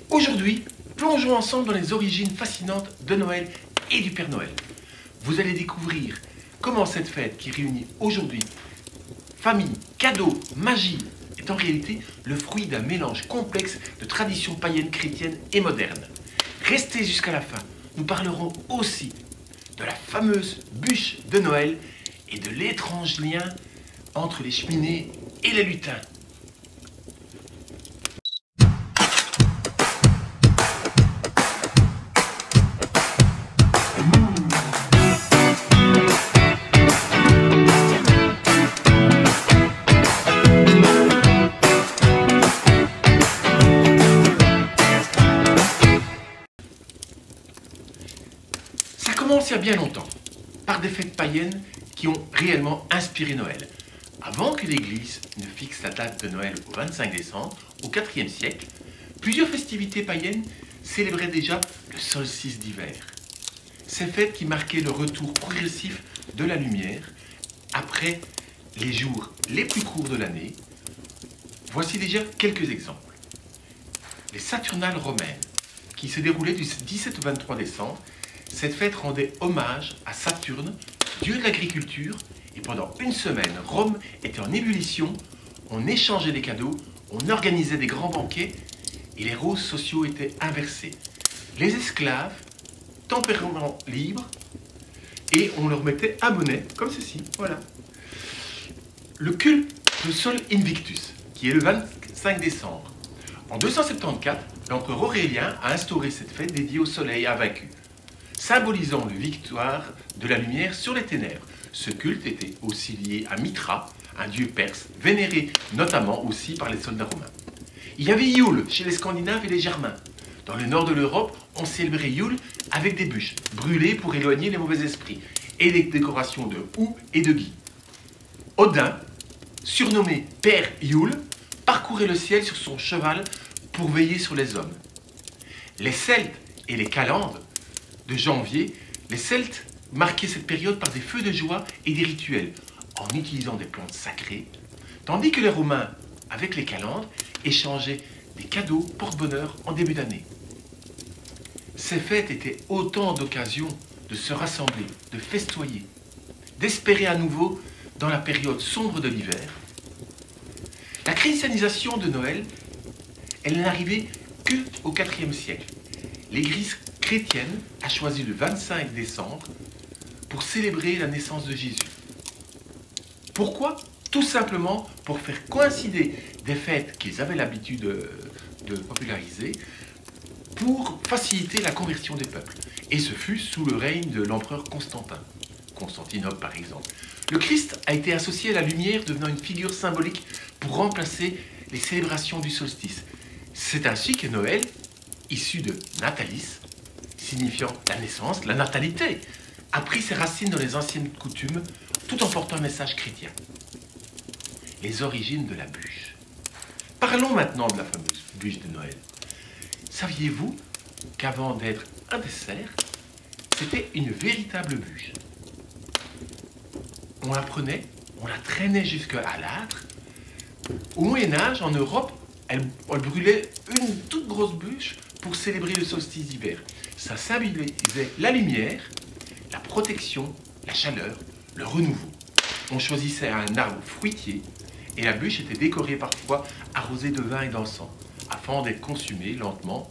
Aujourd'hui, plongeons ensemble dans les origines fascinantes de Noël et du Père Noël. Vous allez découvrir comment cette fête qui réunit aujourd'hui famille, cadeaux, magie est en réalité le fruit d'un mélange complexe de traditions païennes, chrétiennes et modernes. Restez jusqu'à la fin, nous parlerons aussi de la fameuse bûche de Noël et de l'étrange lien entre les cheminées et les lutins. Ça commence il y a bien longtemps, par des fêtes païennes qui ont réellement inspiré Noël. Avant que l'Église ne fixe la date de Noël au 25 décembre, au IVe siècle, plusieurs festivités païennes célébraient déjà le solstice d'hiver. Ces fêtes qui marquaient le retour progressif de la lumière après les jours les plus courts de l'année. Voici déjà quelques exemples. Les Saturnales romaines, qui se déroulaient du 17 au 23 décembre, cette fête rendait hommage à Saturne, dieu de l'agriculture, et pendant une semaine, Rome était en ébullition, on échangeait des cadeaux, on organisait des grands banquets, et les rôles sociaux étaient inversés. Les esclaves, tempérament libre, et on leur mettait un bonnet, comme ceci, voilà. Le culte de Sol Invictus, qui est le 25 décembre. En 274, l'empereur Aurélien a instauré cette fête dédiée au soleil invaincu, symbolisant la victoire de la lumière sur les ténèbres. Ce culte était aussi lié à Mitra, un dieu perse, vénéré notamment aussi par les soldats romains. Il y avait Yule chez les Scandinaves et les Germains. Dans le nord de l'Europe, on célébrait Yule avec des bûches, brûlées pour éloigner les mauvais esprits, et des décorations de houx et de gui. Odin, surnommé Père Yule, parcourait le ciel sur son cheval pour veiller sur les hommes. Les Celtes et les Calendes de janvier, les Celtes marquaient cette période par des feux de joie et des rituels, en utilisant des plantes sacrées, tandis que les Romains, avec les Calendes, échangeaient des cadeaux porte-bonheur en début d'année. Ces fêtes étaient autant d'occasions de se rassembler, de festoyer, d'espérer à nouveau dans la période sombre de l'hiver. La christianisation de Noël, elle n'arrivait qu'au IVe siècle. L'Église chrétienne a choisi le 25 décembre pour célébrer la naissance de Jésus. Pourquoi? Tout simplement pour faire coïncider des fêtes qu'ils avaient l'habitude de populariser pour faciliter la conversion des peuples. Et ce fut sous le règne de l'empereur Constantin, Constantinople par exemple. Le Christ a été associé à la lumière, devenant une figure symbolique pour remplacer les célébrations du solstice. C'est ainsi que Noël, issu de natalis, signifiant la naissance, la natalité, a pris ses racines dans les anciennes coutumes, tout en portant un message chrétien. Les origines de la bûche. Parlons maintenant de la fameuse bûche de Noël. Saviez-vous qu'avant d'être un dessert, c'était une véritable bûche? On la prenait, on la traînait jusqu'à l'âtre. Au Moyen-Âge, en Europe, elle brûlait une toute grosse bûche pour célébrer le solstice d'hiver. Ça symbolisait la lumière, la protection, la chaleur, le renouveau. On choisissait un arbre fruitier et la bûche était décorée parfois arrosée de vin et d'encens afin d'être consumée lentement.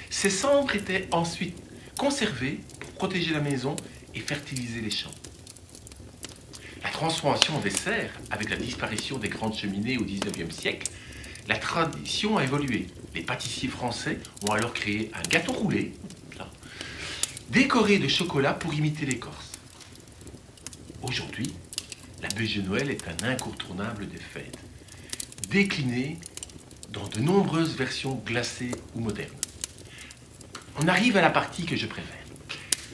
Ces cendres étaient ensuite conservées pour protéger la maison et fertiliser les champs. La transformation en dessert, avec la disparition des grandes cheminées au XIXe siècle, la tradition a évolué. Les pâtissiers français ont alors créé un gâteau roulé, décoré de chocolat pour imiter l'écorce. Aujourd'hui, la bûche de Noël est un incontournable des fêtes, déclinée dans de nombreuses versions glacées ou modernes. On arrive à la partie que je préfère.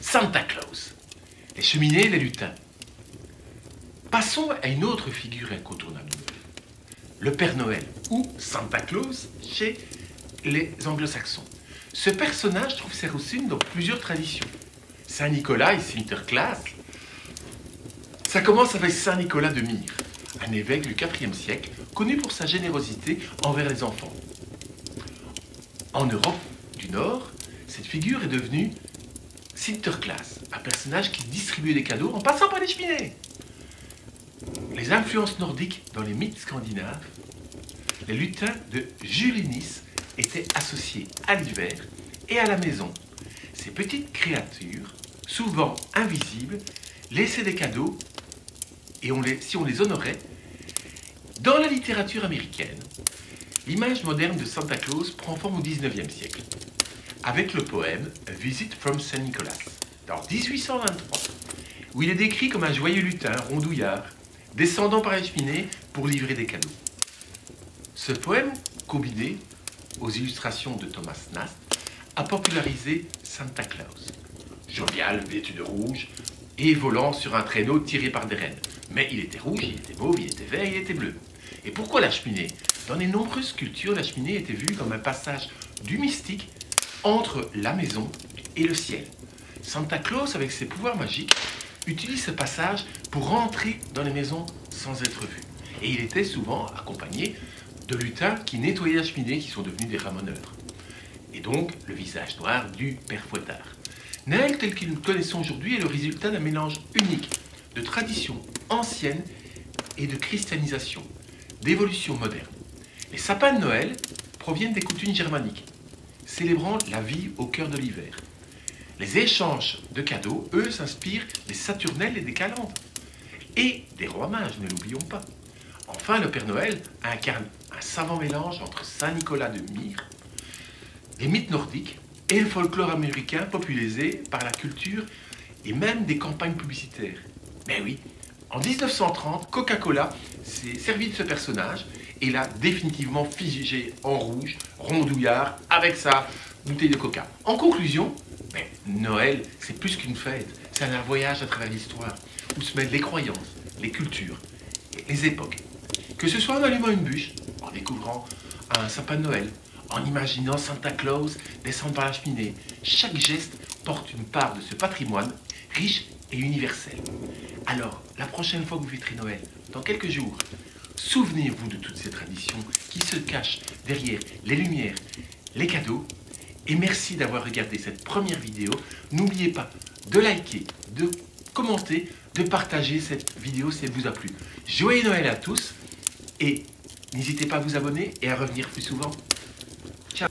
Santa Claus, les cheminées et les lutins. Passons à une autre figure incontournable de Noël. Le Père Noël, ou Santa Claus chez les anglo-saxons. Ce personnage trouve ses racines dans plusieurs traditions. Saint-Nicolas et Sinterklaas. Ça commence avec Saint-Nicolas de Myre, un évêque du IVe siècle, connu pour sa générosité envers les enfants. En Europe du Nord, cette figure est devenue Sinterklaas, un personnage qui distribuait des cadeaux en passant par les cheminées. Les influences nordiques dans les mythes scandinaves, les lutins de Julenis étaient associés à l'hiver et à la maison. Ces petites créatures, souvent invisibles, laissaient des cadeaux et si on les honorait. Dans la littérature américaine, l'image moderne de Santa Claus prend forme au XIXe siècle, avec le poème A Visit from St. Nicholas, en 1823, où il est décrit comme un joyeux lutin rondouillard, descendant par les cheminées pour livrer des cadeaux. Ce poème, combiné aux illustrations de Thomas Nast, a popularisé Santa Claus, jovial, vêtu de rouge, et volant sur un traîneau tiré par des rennes. Mais il était rouge, il était mauve, il était vert, il était bleu. Et pourquoi la cheminée? Dans les nombreuses cultures, la cheminée était vue comme un passage du mystique entre la maison et le ciel. Santa Claus, avec ses pouvoirs magiques, utilise ce passage pour rentrer dans les maisons sans être vu. Et il était souvent accompagné de lutins qui nettoyaient la cheminée, qui sont devenus des ramoneurs. Et donc, le visage noir du Père Fouettard. Noël tel que nous le connaissons aujourd'hui est le résultat d'un mélange unique de traditions anciennes et de christianisation, d'évolution moderne. Les sapins de Noël proviennent des coutumes germaniques, célébrant la vie au cœur de l'hiver. Les échanges de cadeaux, eux, s'inspirent des Saturnelles et des Calendes, et des rois mages, ne l'oublions pas. Enfin, le Père Noël incarne un savant mélange entre Saint Nicolas de Myre, les mythes nordiques et le folklore américain popularisé par la culture et même des campagnes publicitaires. Mais oui, en 1930, Coca-Cola s'est servi de ce personnage et l'a définitivement figé en rouge, rondouillard, avec sa bouteille de coca. En conclusion, Noël, c'est plus qu'une fête, c'est un voyage à travers l'histoire, où se mêlent les croyances, les cultures, les époques. Que ce soit en allumant une bûche, en découvrant un sapin de Noël, en imaginant Santa Claus descendre par la cheminée, chaque geste porte une part de ce patrimoine riche et universel. Alors, la prochaine fois que vous fêterez Noël, dans quelques jours, souvenez-vous de toutes ces traditions qui se cachent derrière les lumières, les cadeaux. Et merci d'avoir regardé cette première vidéo. N'oubliez pas de liker, de commenter, de partager cette vidéo si elle vous a plu. Joyeux Noël à tous et n'hésitez pas à vous abonner et à revenir plus souvent. Ciao.